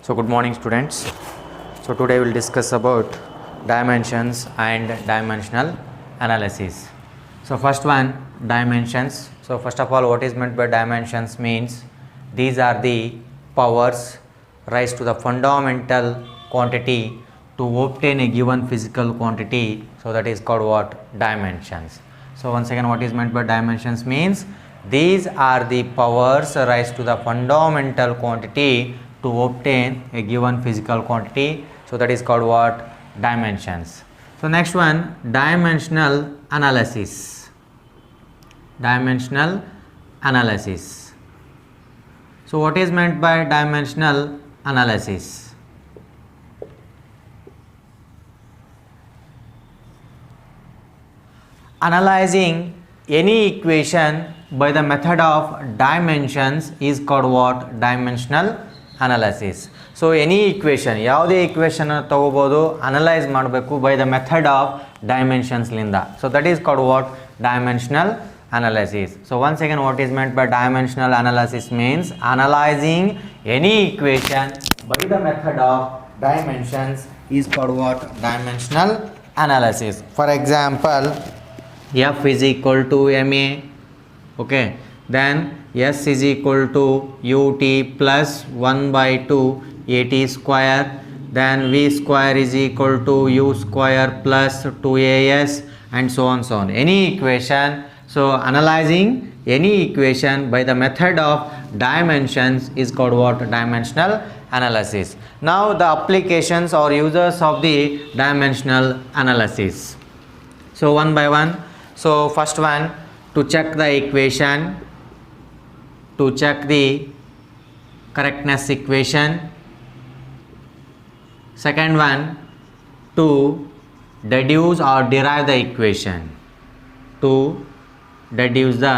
So good morning students. So today we'll discuss about dimensions and dimensional analysis. So first one, dimensions. So first of all, what is meant by dimensions means these are the powers raised to the fundamental quantity to obtain a given physical quantity. So that is called what? Dimensions. So once again, what is meant by dimensions means these are the powers raised to the fundamental quantity to obtain a given physical quantity. So that is called what? Dimensions. So next one, dimensional analysis. Dimensional analysis. So what is meant by dimensional analysis? Analyzing any equation by the method of dimensions is called what? Dimensional analysis. So any equation, ಯಾವುದೇ equation ತಗೋಬಹುದು, analyze ಮಾಡಬೇಕು by the method of dimensions ಲಿಂದ. So that is called what? Dimensional analysis. So once again, what is meant by dimensional analysis means analyzing any equation by the method of dimensions is called what? Dimensional analysis. For example, f is equal to ma, okay, then s is equal to ut plus 1 by 2 at square, then v square is equal to u square plus 2as, and so on so on. Any equation, so analyzing any equation by the method of dimensions is called what? Dimensional analysis. Now the applications or users of the dimensional analysis. So one by one. So first one, to check the equation, to check the correctness equation. Second one, to deduce or derive the equation, to deduce the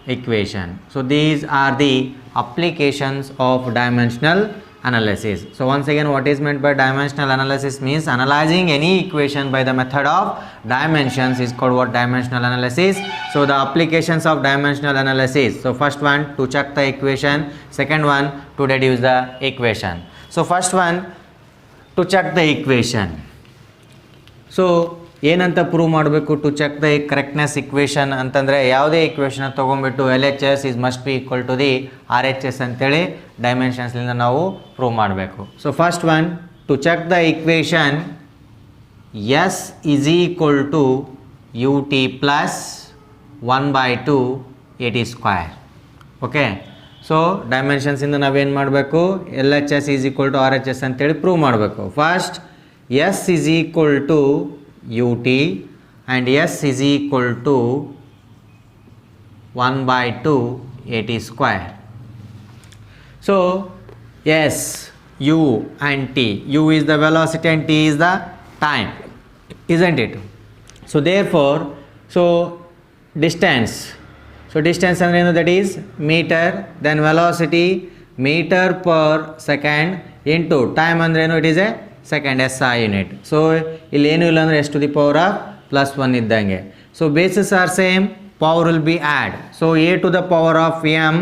equation. So these are the applications of dimensional analysis. So once again, what is meant by dimensional analysis means analyzing any equation by the method of dimensions is called what? Dimensional analysis. So the applications of dimensional analysis. So first one, to check the equation. Second one, to deduce the equation. So first one, to check the equation. So ಏನಂತ prove ಮಾಡಬೇಕು? To check the correctness equation ಅಂತಂದರೆ ಯಾವುದೇ equation ತೊಗೊಂಡ್ಬಿಟ್ಟು L H S is must be equal to the R H S ಅಂತೇಳಿ ಡೈಮೆನ್ಷನ್ಸ್ಲಿಂದ ನಾವು prove ಮಾಡಬೇಕು. So first one, to check the equation s is equal to u t plus 1 by 2 a t square. Okay, so ಡೈಮೆನ್ಷನ್ಸಿಂದ ನಾವೇನು ಮಾಡಬೇಕು? L H S is equal to R H S ಅಂತೇಳಿ prove ಮಾಡಬೇಕು. First S is equal to ut and s is equal to 1 by 2 at square. So s, u and t, u is the velocity and t is the time, isn't it? So therefore, so distance, so distance andre ಏನು? that is meter, then velocity meter per second into time andre ಏನು? it is a second SI unit. So ಇಲ್ಲಿ ಏನು ಇಲ್ಲ ಅಂದರೆ s to the power of plus 1 ಇದ್ದಂಗೆ. So bases are same, power will be add. So a to the power of m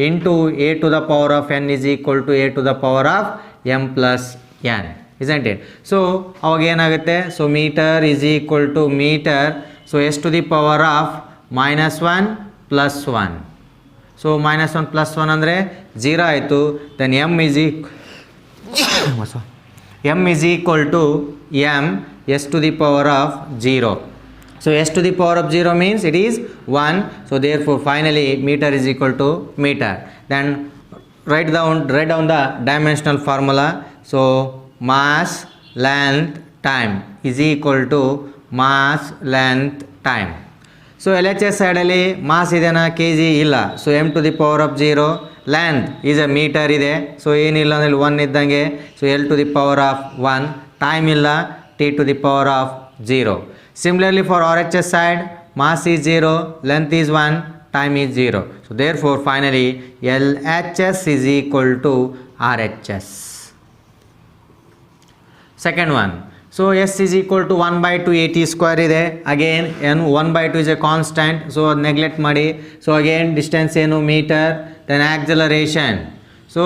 into a to the power of n is equal to a to the power of m plus n, isn't it? So ಅವಾಗ ಏನಾಗುತ್ತೆ? So meter is equal to meter, so s to the power of minus 1 plus 1. So minus 1 plus 1 ಅಂದರೆ 0 ಆಯಿತು. then m is equal to m s to the power of 0. So s to the power of 0 means it is 1. So therefore finally meter is equal to meter. Then write down the dimensional formula. So mass length time is equal to mass length time. So LHS side ಅಲ್ಲಿ mass ಇದೆನಾ? kg ಇಲ್ಲ. So m to the power of 0, length is a metre ಇದೆ. So ಏನಿಲ್ಲ ಅಂದರೆ 1 ಇದ್ದಂಗೆ. So L to the power of 1, time ಇಲ್ಲ, T to the power of 0. Similarly for R H S side, mass is 0, length is 1, time is 0. So therefore finally LHS is equal to RHS. Second one, so s is equal to 1 by 2 at square ಇದೆ. again n 1 by 2 is a constant, so neglect ಮಾಡಿ. so again distance ಏನು? meter. then acceleration, so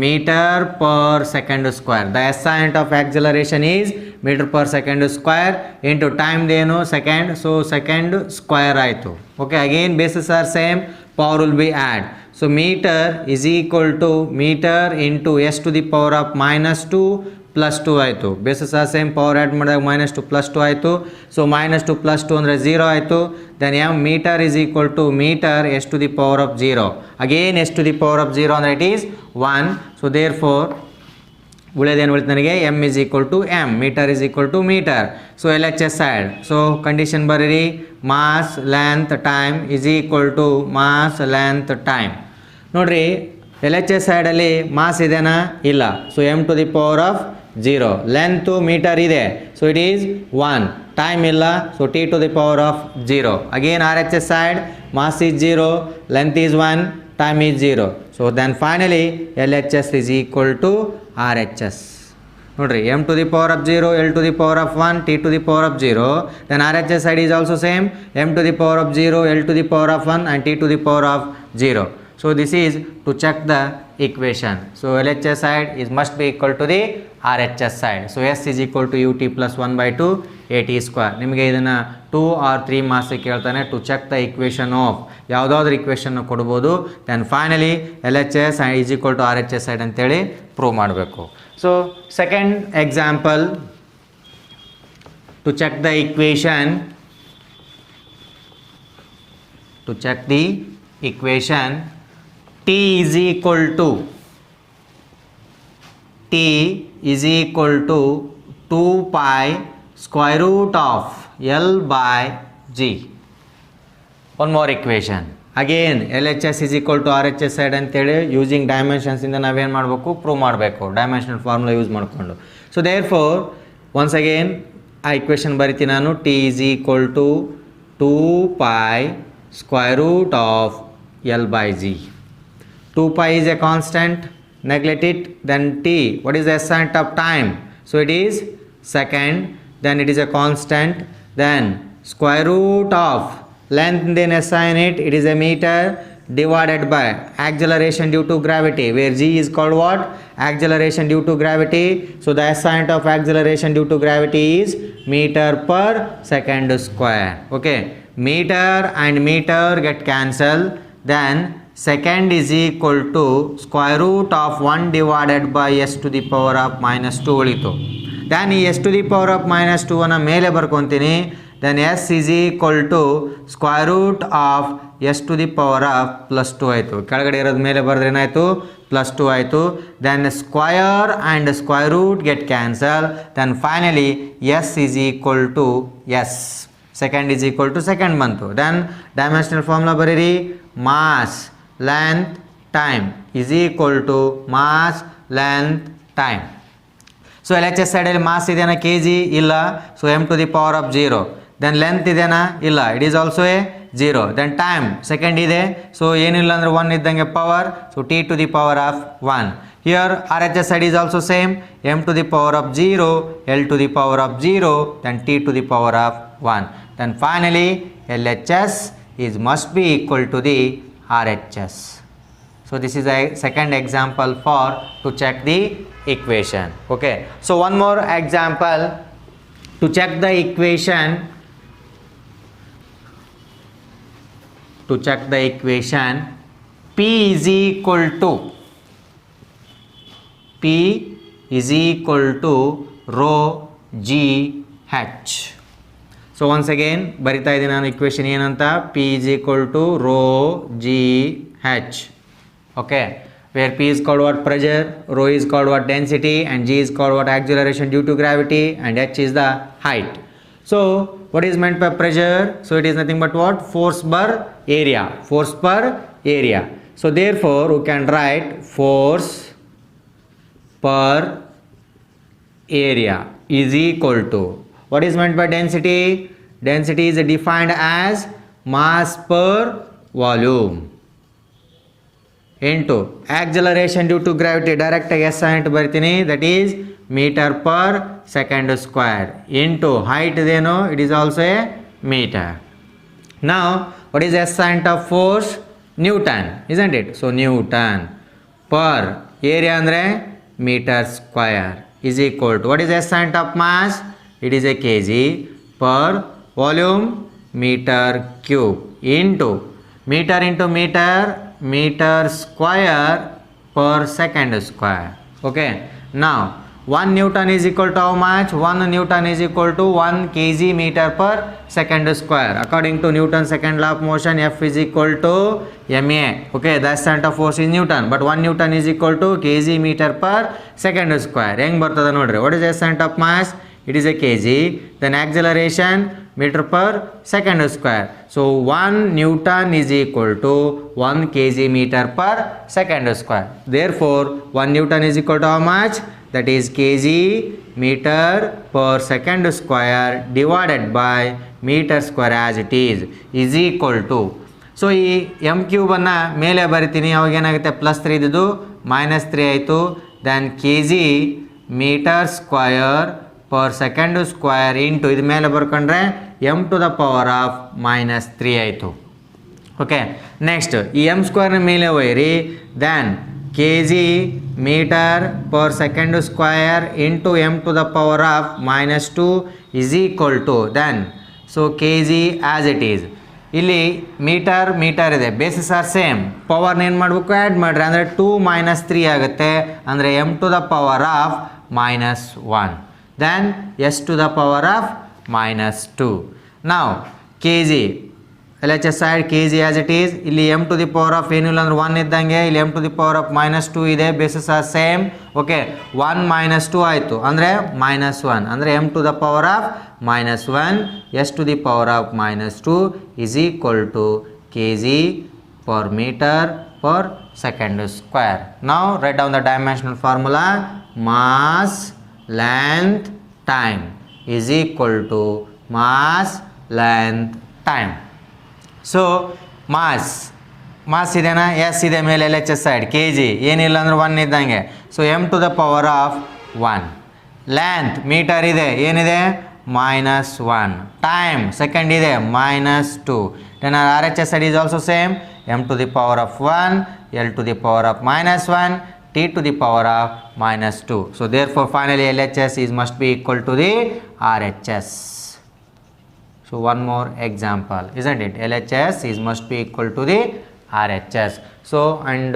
meter per second square. The SI unit of acceleration is meter per second square into time deno second, so second square ಆಯಿತು. Okay, again bases are same, power will be add. So meter is equal to meter into s to the power of minus 2 plus 2 ಆಯಿತು. Bases are same, power add ಮಾಡಿದಾಗ minus 2 plus 2 ಆಯಿತು. So minus 2 plus 2 ಅಂದರೆ 0 ಆಯಿತು. Then M metre is equal to metre S to the power of 0. Again S to the power of 0 ಅಂದರೆ it is 1. So there ಫೋರ್ ಉಳಿದೇನು ಉಳಿತು ನನಗೆ, M is equal to M, metre is equal to metre. So L H S side, so condition ಬರೀರಿ, mass length time is equal to mass length time. ನೋಡಿರಿ L H S ಸೈಡಲ್ಲಿ mass ಇದೆನಾ, ಇಲ್ಲ. So M to the power of 0. Length metre ಇದೆ, so it is 1. Time ಇಲ್ಲ, so T to the power of 0. Again R H S side, mass is 0, length is 1, time is 0. So then finally LHS is equal to RHS. ನೋಡ್ರಿ m to the power of 0, L to the power of 1, T to the power of 0. Then RHS side is also same, m to the power of 0, L to the power of 1 and T to the power of 0. So this is to check the equation. So LHS side is must be equal to the RHS side. So S is equal to UT plus 1 by 2 AT square. ನಿಮಗೆ ಇದನ್ನು 2 or 3 marks ಕೇಳ್ತಾನೆ. To check the equation of ಯಾವುದಾದ್ರೂ equation ಕೊಡ್ಬೋದು. Then finally L H S is equal to R H S side ಅಂತೇಳಿ prove ಮಾಡಬೇಕು. So second example, to check the equation, to check the equation T is equal to 2 pi square root of L by G. One more equation. Again LHS is equal to RHS side ಅಂತೇಳಿ using dimensions ಇಂದ ನಾವೇನು ಮಾಡಬೇಕು, prove ಮಾಡಬೇಕು dimensional formula use ಮಾಡಿಕೊಂಡು. So there four once again ಆ equation ಬರಿತೀನಿ ನಾನು. T is equal to 2 pi square root of L by G. 2 pi is a constant, neglect it. Then T, what is the SI unit of time? So it is second, then it is a constant. Then square root of length, then SI unit, it is a meter, divided by acceleration due to gravity, where G is called what? Acceleration due to gravity. So the SI unit of acceleration due to gravity is meter per second square. Okay, meter and meter get cancelled. Then second is equal to square root of 1 divided by s to the power of minus 2 ಉಳಿತು. Then ಈ s to the power of minus 2 ಅನ್ನು ಮೇಲೆ ಬರ್ಕೊತೀನಿ. ದೆನ್ s is equal to square root of s to the power of plus 2 ಆಯಿತು. ಕೆಳಗಡೆ ಇರೋದು ಮೇಲೆ ಬರೆದ್ರೆ ಏನಾಯಿತು, plus 2 ಆಯಿತು. Then square and square root get cancel. Then finally s is equal to s. Second is equal to second ಬಂತು. Then dimensional formula ಬರೀರಿ, mass length time is equal to mass length time. So LHS side ಅಲ್ಲಿ mass ಇದೆನಾ, K G ಇಲ್ಲ, so m to the power of 0. Then length ಇದೆನಾ, ಇಲ್ಲ, it is also a 0. Then time second ಇದೆ, so ಏನಿಲ್ಲ ಅಂದರೆ 1 ಇದ್ದಂಗೆ power, so T to the power of 1. Here R H S side is also same, m to the power of 0, L to the power of 0, then T to the power of 1. Then finally LHS is must be equal to the RHS. So this is a second example for to check the equation. Okay, so one more example to check the equation. To check the equation, P is equal to rho G H. So once again ಬರಿತಾ ಇದ್ದೀನಿ ನಾನು equation ಏನಂತ, P is equal to rho G H. Okay, where P is called what? Pressure, rho is called what? Density, and G is called what? Acceleration due to gravity, and H is the height. So what is meant by pressure? So it is nothing but what? Force per area. Force per area. So therefore we can write force per area is equal to, what is meant by density? Density is defined as mass per volume into acceleration due to gravity. Direct SI unit ಬರ್ತೀನಿ, that is meter per second square, into height ಇದೇನು, it is also a meter. Now what is SI unit of force? Newton, isn't it? So Newton per area ಅಂದರೆ metre square is equal to what is SI unit of mass? It is a kg per volume meter cube into meter square per second square. Okay, now 1 Newton is equal to how much? 1 Newton is equal to 1 kg meter per second square. According to Newton's second law of motion, F is equal to ma. Okay, that's the center of force is Newton, but 1 Newton is equal to kg meter per second square. Heng bartada nodri. What is the center of mass? It is a kg. Then acceleration meter per second square. So 1 Newton is equal to 1 kg meter per second square. Therefore 1 Newton is equal to how much? That is kg meter per second square divided by meter square as it is equal to. So ಈ M ಕ್ಯೂಬನ್ನು ಮೇಲೆ ಬರಿತೀನಿ, ಅವಾಗ ಏನಾಗುತ್ತೆ +3 ಇದ್ದು -3 ಆಯಿತು. Then K G metre square per second square into ಇದು ಮೇಲೆ ಬರ್ಕೊಂಡ್ರೆ m to the power of -3 ಆಯಿತು. ಓಕೆ, ನೆಕ್ಸ್ಟ್ ಈ ಎಮ್ ಸ್ಕ್ವೇರ್ನ ಮೇಲೆ ಒಯ್ಯಿರಿ. Then K G metre per second square into m to the power of -2 is equal to then so K G as it is. ಇಲ್ಲಿ metre ಇದೆ, basis are same, ಪವರ್ನ ಏನು ಮಾಡಬೇಕು ಆ್ಯಡ್ ಮಾಡಿರಿ, ಅಂದರೆ 2 - 3 ಆಗುತ್ತೆ, ಅಂದರೆ m to the power of -1 then s to the power of -2. ನಾವು K G LHS side kg as it is. ಇಲ್ಲಿ m to the power of ಏನಿಲ್ಲ ಅಂದ್ರೆ 1 ಇದ್ದಂಗೆ, ಇಲ್ಲಿ m to the power of -2 ಇದೆ, ಬೇಸಿಸ್ ಆರ್ ಸೇಮ್. ಓಕೆ, 1 - 2 ಆಯಿತು, ಅಂದರೆ -1, ಅಂದರೆ m to the power of -1 s to the power of -2 is equal to kg per meter per second square. Now write down the dimensional formula. Mass length time is equal to mass length time. So mass ಇದೆನಾ? Yes ಇದೆ, ಮೇಲೆ LHS side K G ಏನಿಲ್ಲ ಅಂದ್ರೆ 1 ಇದ್ದಂಗೆ. So m to the power of 1. Length metre ಇದೆ, ಏನಿದೆ -1. Time second ಇದೆ -2. Then RHS side is also same, m to the power of 1, l to the power of -1, t to the power of -2. So therefore finally LHS is must be equal to the RHS. So one more example, isn't it? LHS is must be equal to the RHS. So and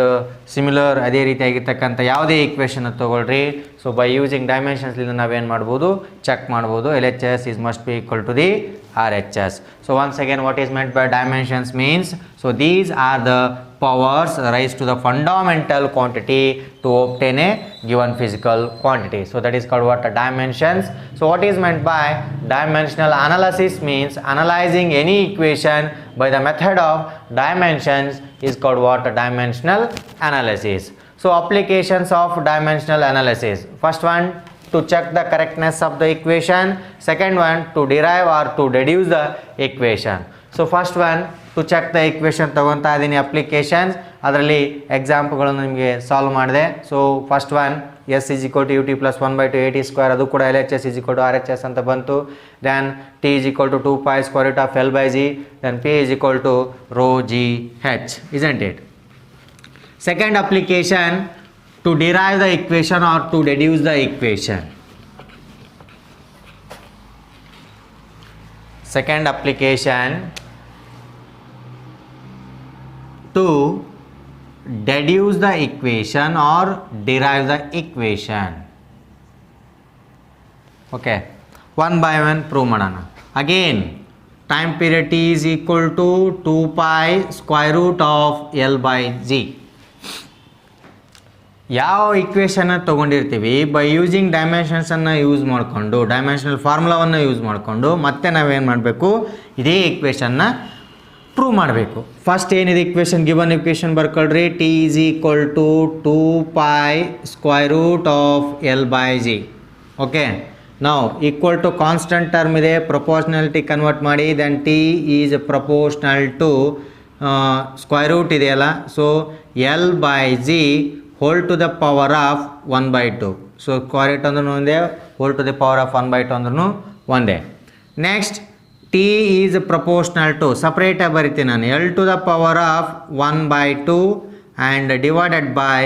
similar ಅದೇ ರೀತಿಯಾಗಿರ್ತಕ್ಕಂಥ ಯಾವುದೇ equation ತಗೊಳ್ರಿ. So by using ಡೈಮೆನ್ಷನ್ಸ್ಲಿಂದ ನಾವೇನು ಮಾಡ್ಬೋದು, check ಮಾಡ್ಬೋದು. LHS is must be equal to the RHS. So once again, what is meant by dimensions means, so these are the powers raised to the fundamental quantity to obtain a given physical quantity. So that is called what? Dimensions. So what is meant by dimensional analysis means analyzing any equation by the method of dimensions is called what? Dimensional analysis. So applications of dimensional analysis. First one, to check the correctness of the equation. Second one, to derive or to deduce the equation. So first one, to check the equation ತಗೊತಾ ಇದ್ದೀನಿ applications. ಅದರಲ್ಲಿ ಎಕ್ಸಾಂಪಲ್ಗಳನ್ನು ನಿಮಗೆ solve ಮಾಡಿದೆ. So first one s is equal to ut plus 1/2 at square, ಅದು ಕೂಡ LHS is equal to RHS ಅಂತ ಬಂತು. Then t is equal to 2 pi square root of L by g, then p is equal to rho g h, isn't it? Second application, to derive the equation or to deduce the equation. Second application, to deduce the equation or derive the equation. Okay, one by one prove ಮಾಡೋಣ. Again, time period t is equal to 2 pi square root of L by g. ಯಾವ ಇಕ್ವೇಷನ್ನ ತೊಗೊಂಡಿರ್ತೀವಿ, by using ಡೈಮೆನ್ಷನ್ಸನ್ನು use ಮಾಡಿಕೊಂಡು, dimensional ಫಾರ್ಮುಲಾವನ್ನು use ಮಾಡಿಕೊಂಡು ಮತ್ತೆ ನಾವೇನು ಮಾಡಬೇಕು, ಇದೇ ಇಕ್ವೇಷನ್ನ ಪ್ರೂವ್ ಮಾಡಬೇಕು. ಫಸ್ಟ್ ಏನಿದೆ ಇಕ್ವೇಷನ್, ಗಿವನ್ ಇಕ್ವೇಷನ್ ಬರ್ಕೊಳ್ರಿ. T is equal to 2 pi square root of L by g. Okay, ನಾವು ಈಕ್ವಲ್ ಟು ಕಾನ್ಸ್ಟೆಂಟ್ ಟರ್ಮ್ ಇದೆ, ಪ್ರಪೋರ್ಷನಾಲಿಟಿ ಕನ್ವರ್ಟ್ ಮಾಡಿ. Then T is proportional to square root ಇದೆಯಲ್ಲ, so L by g whole to the power of 1/2. So square root ಅಂದ್ರೂ ಒಂದೇ, whole to the power of 1/2 ಅಂದ್ರೂ ಒಂದೇ. Next t is proportional to, ಸಪ್ರೇಟಾಗಿ ಬರಿತೀನಿ ನಾನು, L to the power of 1/2 and divided by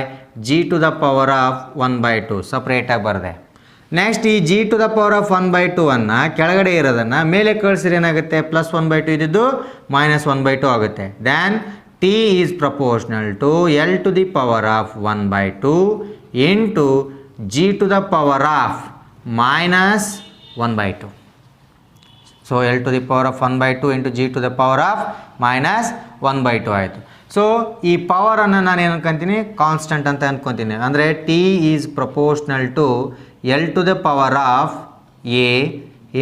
G to the power of 1/2 ಸಪ್ರೇಟಾಗಿ ಬರದೆ. Next ಈ G to the power of 1/2 ಅನ್ನು ಕೆಳಗಡೆ ಇರೋದನ್ನು ಮೇಲೆ ಕಳಿಸಿದ್ರೆ ಏನಾಗುತ್ತೆ, ಪ್ಲಸ್ 1/2 ಇದ್ದಿದ್ದು ಮೈನಸ್ 1/2 ಆಗುತ್ತೆ. Then T is proportional to L to the power of 1/2 into G to the power of minus 1/2. So L to the power of 1/2 into G to the power of minus 1/2 ಆಯಿತು. So ಈ ಪವರನ್ನು ನಾನು ಏನು ಅನ್ಕೊತೀನಿ, constant ಅಂತ ಅನ್ಕೊತೀನಿ. ಅಂದರೆ T is proportional to L to the power of A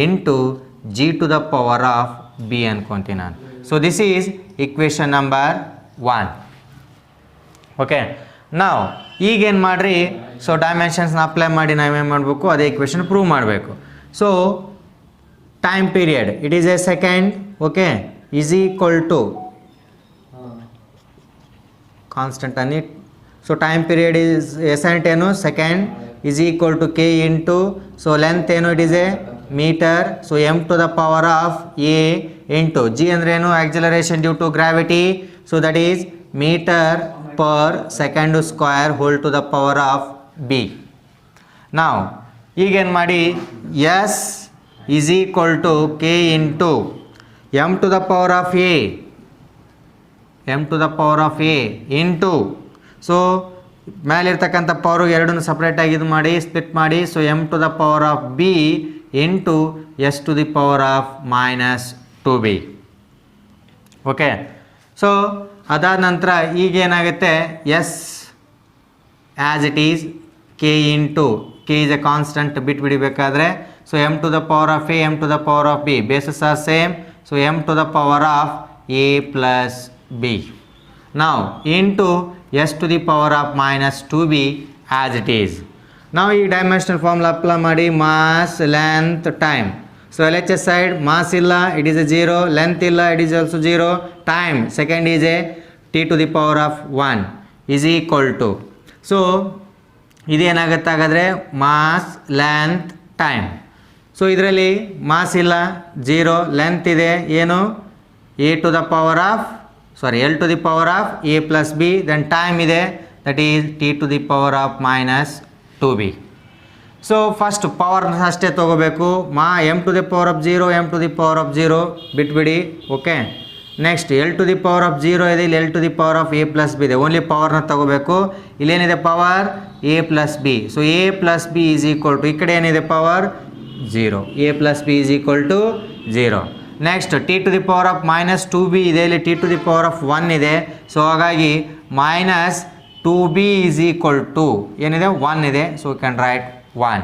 into G to the power of B ಅನ್ಕೊತೀನಿ ನಾನು. So this is equation number 1. Okay, ನಾವು ಈಗೇನು ಮಾಡಿರಿ, ಸೊ ಡೈಮೆನ್ಷನ್ಸ್ನ ಅಪ್ಲೈ ಮಾಡಿ ನಾವೇನು ಮಾಡಬೇಕು, ಅದೇ ಇಕ್ವೇಷನ್ ಪ್ರೂವ್ ಮಾಡಬೇಕು. So time period, it is a second, okay, is equal to constant on it. So time period is SNT ಏನು second is equal to k into, so length ಏನು, it is a meter, so m to the power of a into g ಅಂದ್ರೆ ಏನು, acceleration due to gravity, so that is meter per second square whole to the power of b. Now ಈಗೇನು ಮಾಡಿ, s is equal to k into m to the power of a, m to the power of a into, so ಮೇಲಿರ್ತಕ್ಕಂಥ power ಎರಡನ್ನು ಸಪ್ರೇಟಾಗಿ ಇದು ಮಾಡಿ split ಮಾಡಿ, so m to the power of b into s to the power of minus 2b. Okay, so ಅದಾದ ನಂತರ ಈಗೇನಾಗುತ್ತೆ, as as it is k into k is a constant ಬಿಟ್ಬಿಡಿಬೇಕಾದ್ರೆ, so m to the power of a, m to the power of b, bases are same, so m to the power of a plus b. Now into s to the power of minus 2b as it is. Now ಈ dimensional formula apply ಮಾಡಿ, mass, length, time. So LHS side mass ಇಲ್ಲ, it is a 0, length ಇಲ್ಲ, it is also 0, time second is a t to the power of 1 is equal to, so ಇದೇನಾಗುತ್ತೆ ಹಾಗಾದರೆ mass, length, time. So ಇದರಲ್ಲಿ mass ಇಲ್ಲ, 0, length ಇದೆ ಏನು, L to the power of A plus B, then time ಇದೆ, that is T to the power of minus 2b. So first ಪವರ್ನ ಅಷ್ಟೇ ತೊಗೋಬೇಕು, M to the power of 0, M to the power of 0 ಬಿಟ್ಬಿಡಿ. Okay, next L to the power of 0 ಇದೆ, ಇಲ್ಲಿ L to the power of A plus B ಇದೆ, only ಪವರ್ನ ತಗೋಬೇಕು. ಇಲ್ಲೇನಿದೆ power A plus B, so A plus B is equal to, ಈ ಕಡೆ ಏನಿದೆ power 0, A plus B is equal to 0. Next T to the power of minus 2b ಇದೆ, ಇಲ್ಲಿ T to the power of 1 ಇದೆ, so ಹಾಗಾಗಿ minus 2b is equal to ಏನಿದೆ 1 ಇದೆ, so can write 1.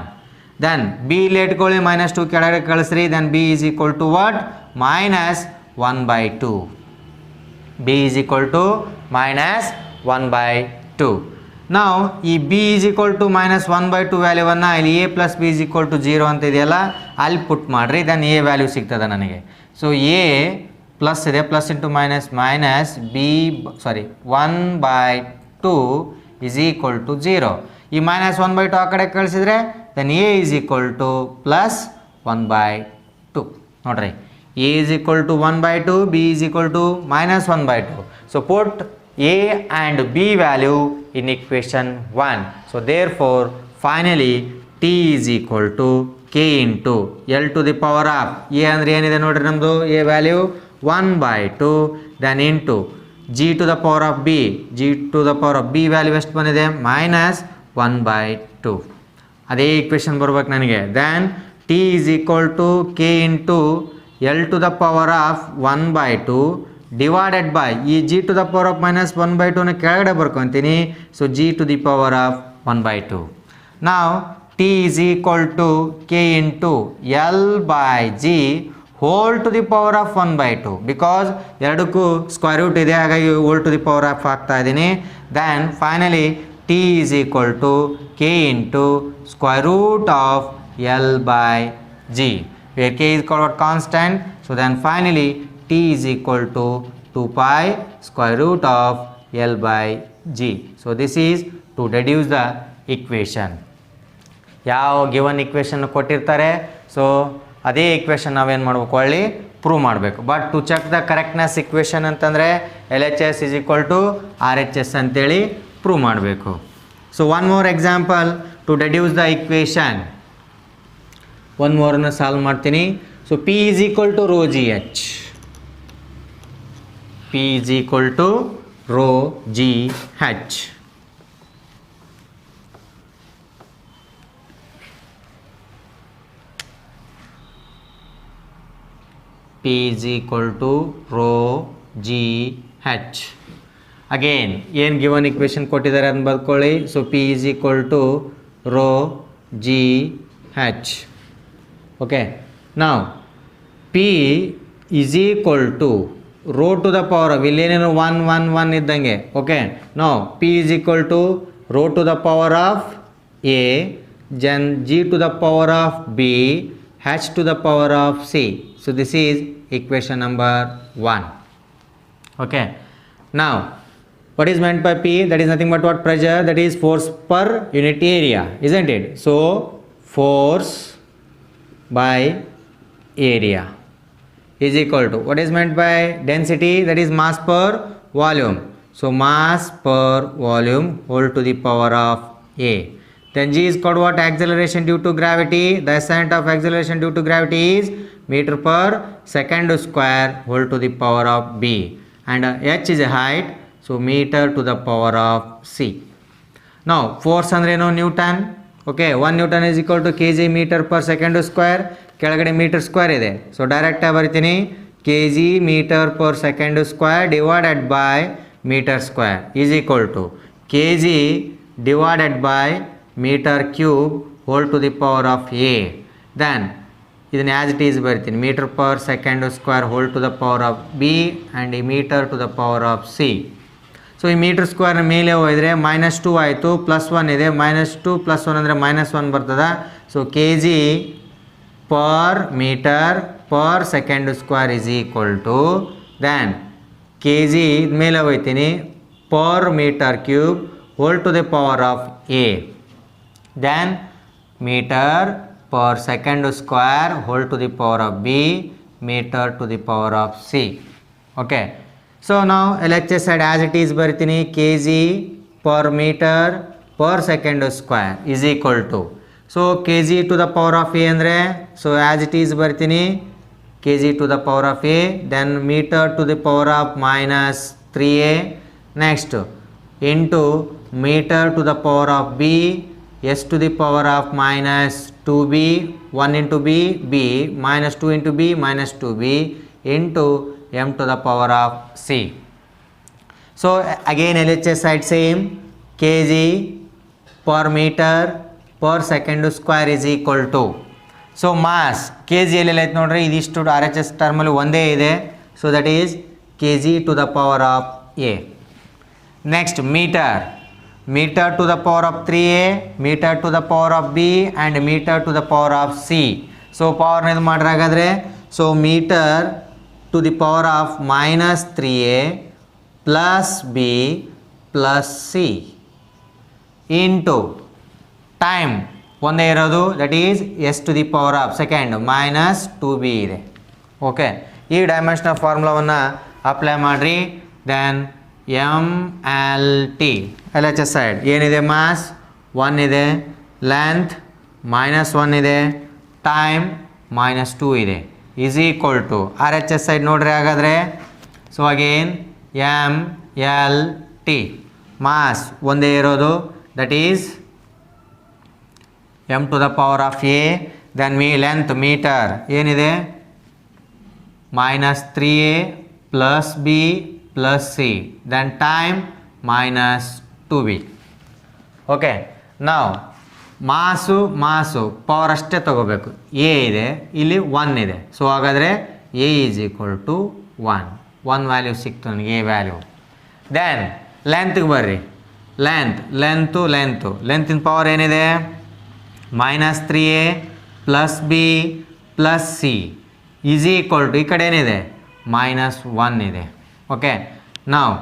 Then B ಇಲ್ಲಿ ಇಟ್ಕೊಳ್ಳಿ, minus 2 ಕೆಳಗಡೆ ಕಳಿಸ್ರಿ, then B is equal to what, minus 1/2. b is equal to minus 1/2. ನಾವು ಈ b is equal to minus 1/2 ವ್ಯಾಲ್ಯೂವನ್ನು ಇಲ್ಲಿ a plus b is equal to 0 ಅಂತ ಇದೆಯಲ್ಲ, ಅಲ್ಲಿ ಪುಟ್ ಮಾಡಿರಿ, ದೆನ್ a ವ್ಯಾಲ್ಯೂ ಸಿಗ್ತದೆ ನನಗೆ. ಸೊ a ಪ್ಲಸ್ ಇದೆ, plus into minus minus b 1/2 is equal to 0. ಈ ಮೈನಸ್ 1/2 ಆ ಕಡೆ ಕಳಿಸಿದ್ರೆ ದೆನ್ a is equal to plus 1/2. ನೋಡ್ರಿ, a is equal to 1/2, b is equal to minus 1/2. So put a and b value in equation 1. So therefore finally t is equal to k into l to the power of a ಅಂದರೆ ಏನಿದೆ ನೋಡ್ರಿ ನಮ್ಮದು a value 1/2, then into g to the power of b, g to the power of b value ಎಷ್ಟು ಬಂದಿದೆ minus 1/2. ಅದೇ equation ಬರ್ಬೇಕು ನನಗೆ. then t is equal to k into L to the power of 1/2 divided by ಈ g to the power of minus 1/2 ನ ಕೆಳಗಡೆ ಬರ್ಕೊತೀನಿ, so g to the power of 1/2. now t is equal to k into L by g whole to the power of 1/2, because ಎರಡಕ್ಕೂ square root ಇದೆ, ಹಾಗಾಗಿ whole to the power of ಹಾಕ್ತಾ ಇದ್ದೀನಿ. then finally t is equal to k into square root of L by g, where k is called constant. So then finally t is equal to 2 pi square root of L by g. So this is to deduce the equation. ಯಾವ given equation ಕೊಟ್ಟಿರ್ತಾರೆ, so ಅದೇ equation ನಾವೇನು ಮಾಡಬೇಕು, ಒಳ್ಳೆ prove ಮಾಡಬೇಕು. But to check the correctness equation ಅಂತಂದರೆ LHS is equal to RHS ಅಂತೇಳಿ prove ಮಾಡಬೇಕು. So one more example to deduce the equation. One ಮೋರನ್ನು ಸಾಲ್ವ್ ಮಾಡ್ತೀನಿ. So P is equal to rho G H. P is equal to rho G H. P is equal to rho G H. Again, ಏನು given equation ಕೊಟ್ಟಿದ್ದಾರೆ ಅದನ್ನು ಬರ್ಕೊಳ್ಳಿ. So P is equal to rho G H. Okay, ನಾವು P is equal to rho to the power of, ಇಲ್ಲೇನೇನು 1 1 1 ಇದ್ದಂಗೆ. Okay, ನಾವು P is equal to rho to the power of A, then G to the power of B, H to the power of C. So this is equation number 1. Okay, now what is meant by P? That is nothing but what? Pressure, that is force per unit area, isn't it? So force by area is equal to, what is meant by density? That is mass per volume. So mass per volume whole to the power of A. Then G is called what? Acceleration due to gravity. The extent of acceleration due to gravity is meter per second square whole to the power of B. And H is a height, so meter to the power of C. Now force andre no Newton. Okay, 1 Newton is equal to kg meter per second square. ಕೆಳಗಡೆ metre square ಇದೆ. So ಡೈರೆಕ್ಟಾಗಿ ಬರಿತೀನಿ, K G metre per second square divided by metre square is equal to K G divided by metre cube whole to the power of A. Then ಇದನ್ನು as it is ಬರ್ತೀನಿ, metre per second square whole to the power of B and ಈ metre to the power of C. So ಈ metre ಸ್ಕ್ವೇರ್ನ ಮೇಲೆ ಹೋದರೆ -2 ಆಯಿತು, +1 ಇದೆ, -2 +1 ಅಂದರೆ -1 ಬರ್ತದೆ. So K G per metre per second square is equal to, then K G ಮೇಲೆ ಹೋಗ್ತೀನಿ per metre cube whole to the power of A, then metre per second square whole to the power of B, meter to the power of C. Okay, so now LHS side as it is ಬರಿತೀನಿ, kg per meter per second square is equal to, so kg to the power of A ಅಂದರೆ, so as it is ಬರಿತೀನಿ kg to the power of A, then meter to the power of -3a, next into meter to the power of B, s to the power of -2b, 1 into b, b, -2 into b, -2b into m to the power of c. So again LHS side same, kg per meter per second square is equal to, so mass kg ಎಲ್ಲೆಲ್ಲ ಐತೆ ನೋಡ್ರಿ, ಇದಿಷ್ಟು RHS ಟರ್ಮಲ್ಲಿ ಒಂದೇ ಇದೆ, so that is kg to the power of a. Next meter, meter to the power of 3a, meter to the power of b and meter to the power of c. So power ಇದು ಮಾಡ್ರಿ ಹಾಗಾದರೆ, so meter to the power of -3a plus b plus c into time ಒಂದೇ ಇರೋದು, that is s to the power of second -2b ಇದೆ. Okay, ಈ dimensional ಫಾರ್ಮುಲಾವನ್ನು apply ಮಾಡಿರಿ. Then MLT LHS side ಏನಿದೆ, ಮಾಸ್ 1 ಇದೆ, ಲೆಂತ್ -1 ಇದೆ, time -2 ಇದೆ, is equal to RHS side ನೋಡ್ರಿ ಹಾಗಾದರೆ. ಸೊ ಅಗೇನ್ MLT, ಮಾಸ್ ಒಂದೇ ಇರೋದು, that is m to the power of a, then length metre ಏನಿದೆ -3a plus b plus c, then time -2b. ಓಕೆ, ನಾವು ಮಾಸು ಪವರ್ ಅಷ್ಟೇ ತಗೋಬೇಕು, ಎ ಇದೆ, ಇಲ್ಲಿ 1 ಇದೆ, ಸೊ ಹಾಗಾದರೆ A is equal to 1 value ಸಿಕ್ತು ನನಗೆ, ಎ ವ್ಯಾಲ್ಯೂ. ದೆನ್ ಲೆಂತ್ಗೆ ಬರ್ರಿ, ಲೆಂತಿನ ಪವರ್ ಏನಿದೆ, -3a plus b plus c is equal to, ಈ ಕಡೆ ಏನಿದೆ -1 ಇದೆ. ಓಕೆ, ನಾವು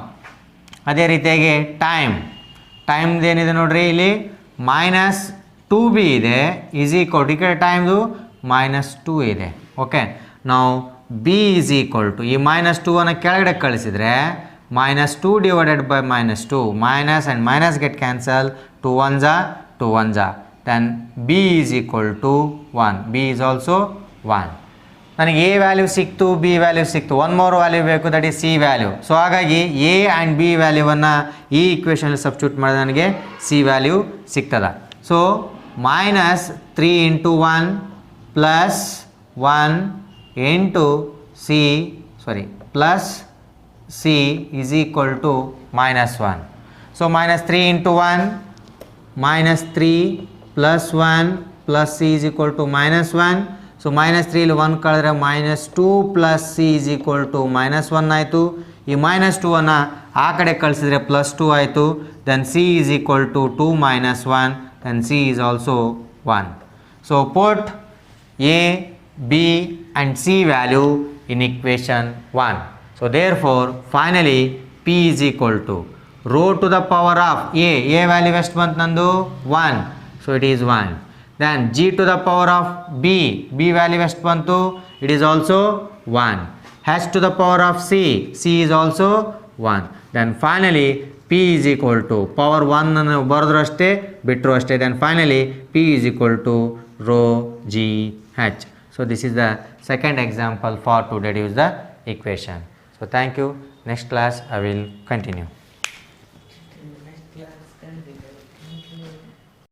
ಅದೇ ರೀತಿಯಾಗಿ ಟೈಮ್ದು ಏನಿದೆ ನೋಡ್ರಿ, ಇಲ್ಲಿ -2b ಇದೆ, ಈಸ್ ಈಕ್ವಲ್ ಟು, ಈ ಕಡೆ ಟೈಮ್ದು -2 ಇದೆ. ಓಕೆ, ನಾವು b ಈಸ್ ಈಕ್ವಲ್ ಟು, ಈ -2 ಕೆಳಗಡೆ ಕಳಿಸಿದರೆ -2 divided by -2, minus and minus get cancel, 2 2 1s are 2 1s are. Then b is equal to 1. b is also 1. ನನಗೆ ಎ ವ್ಯಾಲ್ಯೂ ಸಿಕ್ತು, ಬಿ ವ್ಯಾಲ್ಯೂ ಸಿಕ್ತು, ಒನ್ ಮೋರ್ ವ್ಯಾಲ್ಯೂ ಬೇಕು, that is C value. So ಹಾಗಾಗಿ A and B ವ್ಯಾಲ್ಯೂವನ್ನು ಈ ಇಕ್ವೇಷನಲ್ಲಿ substitute ಮಾಡಿದ್ರೆ ನನಗೆ ಸಿ ವ್ಯಾಲ್ಯೂ ಸಿಗ್ತದೆ. So -3 × 1 plus 1 into C plus C is equal to -1. So -3 × 1 -3 plus 1 plus C is equal to -1. So -3 ಇಲ್ಲಿ 1 ಕಳೆದ್ರೆ -2 plus C is equal to -1 ಆಯಿತು. ಈ -2 ಆ ಕಡೆ ಕಳಿಸಿದ್ರೆ +2 ಆಯಿತು. Then C is equal to 2 - 1, then C is also 1. So put A, B and C value in equation 1. So there four finally P is equal to rho to the power of A value ಎಷ್ಟು ಬಂತು ನಂದು 1. So it is 1. Then g to the power of b value ಎಷ್ಟು ಬಂತು, it is also 1. h to the power of c is also 1. Then finally p is equal to power 1 ಅನ್ನು ಬರೆದ್ರು ಅಷ್ಟೇ ಬಿಟ್ಟರು ಅಷ್ಟೇ. Then finally p is equal to rho g h. So this is the second example for to deduce the equation. So thank you. Next class I will continue.